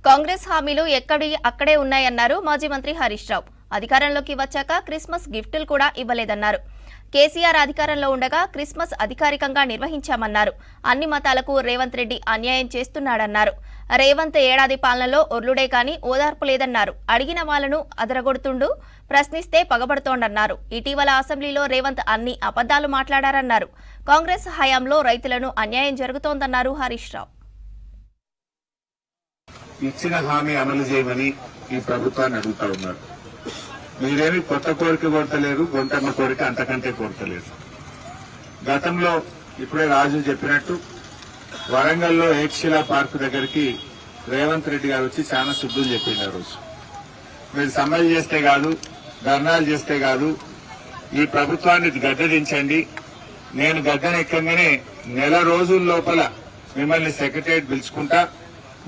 కాంగ్రెస్ హామీలు అక్కడే ఉన్నాయన్నారు మాజీ మంత్రి హరీష్ రావు. అధికారంలోకి వచ్చాక క్రిస్మస్ గిఫ్టులు కూడా ఇవ్వలేదన్నారు. కేసీఆర్ అధికారంలో ఉండగా క్రిస్మస్ అధికారికంగా నిర్వహించామన్నారు. అన్ని మతాలకు రేవంత్ రెడ్డి అన్యాయం చేస్తున్నాడన్నారు. రేవంత్ ఏడాది పాలనలో ఒర్లుడే కానీ ఓదార్పు లేదన్నారు. అడిగిన వాళ్లను అదరగొడుతుండు, ప్రశ్నిస్తే పగబడుతోందన్నారు. ఇటీవల అసెంబ్లీలో రేవంత్ అన్ని అబద్దాలు మాట్లాడారన్నారు. కాంగ్రెస్ హయాంలో రైతులను అన్యాయం జరుగుతోందన్నారు హరీష్ రావు. ఇచ్చిన హామీ అమలు చేయమని ఈ ప్రభుత్వాన్ని అడుగుతా ఉన్నారు. మీరేమి కొత్త కోరిక కోరతలేరు, గొంతమ్మ కోరిక అంతకంటే కోరతలేదు. గతంలో ఇప్పుడే రాజు చెప్పినట్టు వరంగల్లో ఏక్శిలా పార్క్ దగ్గరికి రేవంత్ రెడ్డి గారు వచ్చి చాలా శుద్ధులు చెప్పింది. ఆ రోజు మీరు సమ్మెలు చేస్తే కాదు, ధర్నాలు చేస్తే కాదు, ఈ ప్రభుత్వాన్ని గద్దెదించండి. నేను గద్దెనెక్కగానే నెల రోజుల లోపల మిమ్మల్ని సెక్రటరియట్ పిలుచుకుంటా,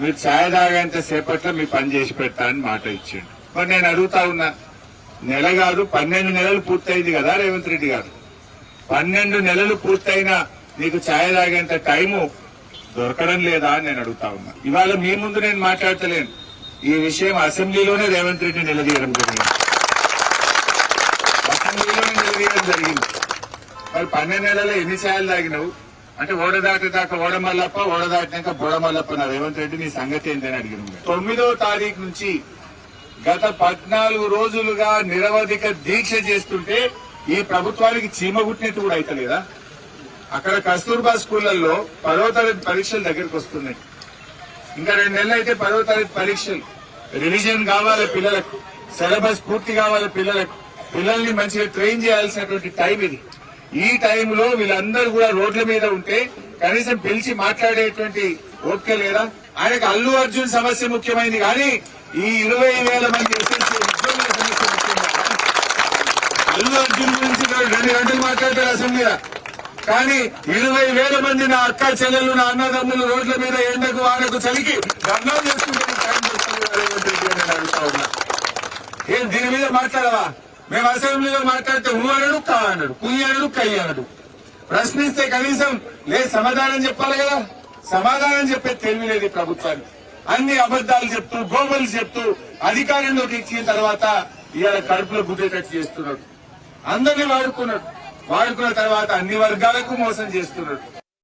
మీరు ఛాయ తాగేంత సేపట్లో మీ పని చేసి పెడతా అని మాట ఇచ్చిండు. మరి నేను అడుగుతా ఉన్నా, నెల కాదు 12 నెలలు పూర్తయింది కదా రేవంత్ రెడ్డి గారు. 12 నెలలు పూర్తయినా నీకు ఛాయ తాగేంత టైము దొరకడం లేదా అని నేను అడుగుతా ఉన్నా. ఇవాళ మీ ముందు నేను మాట్లాడతలేను. ఈ విషయం అసెంబ్లీలోనే రేవంత్ రెడ్డి నిలదీయడం జరిగింది. అసెంబ్లీలోనే నిలదీయడం జరిగింది. మరి 12 నెలల్లో ఎన్ని ఛాయలు తాగినావు అంటే ఓడదాటిదాకా ఓడమల్లప్ప, ఓడదాటినాక బోడమల్లప్ప. నా రేవంత్ రెడ్డి నీ సంగతి ఏంటని అడిగిన 9వ తారీఖు నుంచి గత 14 రోజులుగా నిరవధిక దీక్ష చేస్తుంటే ఈ ప్రభుత్వానికి చీమ గుట్టినట్టు కూడా అయితలేదా? అక్కడ కస్తూర్బా స్కూళ్లలో 10వ తరగతి పరీక్షలు దగ్గరకు వస్తున్నాయి. ఇంకా 2 నెలలు అయితే 10వ తరగతి పరీక్షలు. రివిజన్ కావాలి పిల్లలకు, సిలబస్ పూర్తి కావాలి పిల్లలకు. పిల్లల్ని మంచిగా ట్రైన్ చేయాల్సినటువంటి టైం ఇది. ఈ టైంలో వీళ్ళందరూ కూడా రోడ్ల మీద ఉంటే కనీసం పిలిచి మాట్లాడేటువంటి ఓపిక లేదా? ఆయనకు అల్లు అర్జున్ సమస్య ముఖ్యమైనది కానీ ఈ 20,000 మంది ఎస్ఎస్సీ ఉద్యోగుల సమస్య ముఖ్యంగా. అల్లు అర్జున్ గురించి 2 గంటలు మాట్లాడతారు అసెంబ్లీలో, కానీ 20,000 మంది నా అక్క చెల్లెలు, నా అన్నదమ్ములు రోడ్ల మీద ఎండకు వానకు చలికి ధర్నాలు చేసుకుంటే టైం వస్తుంది రేవంత్ రెడ్డి అని అడుగుతా ఉన్నా. ఏం దీని మీద మాట్లాడవా? మేము అసెంబ్లీలో మాట్లాడితే ఊ అనడు, కా అనడు, కుయ్యి అనడు, కయ్యి అనడు. ప్రశ్నిస్తే కనీసం లేదు సమాధానం చెప్పాలి కదా. సమాధానం చెప్పే తెలివి లేదు ఈ ప్రభుత్వానికి. అన్ని అబద్దాలు చెప్తూ, గోబలు చెప్తూ అధికారంలోకి ఇచ్చిన తర్వాత ఇవాళ కడుపులో గుద్దేటట్టు చేస్తున్నాడు. అందరినీ వాడుకున్న తర్వాత అన్ని వర్గాలకు మోసం చేస్తున్నాడు.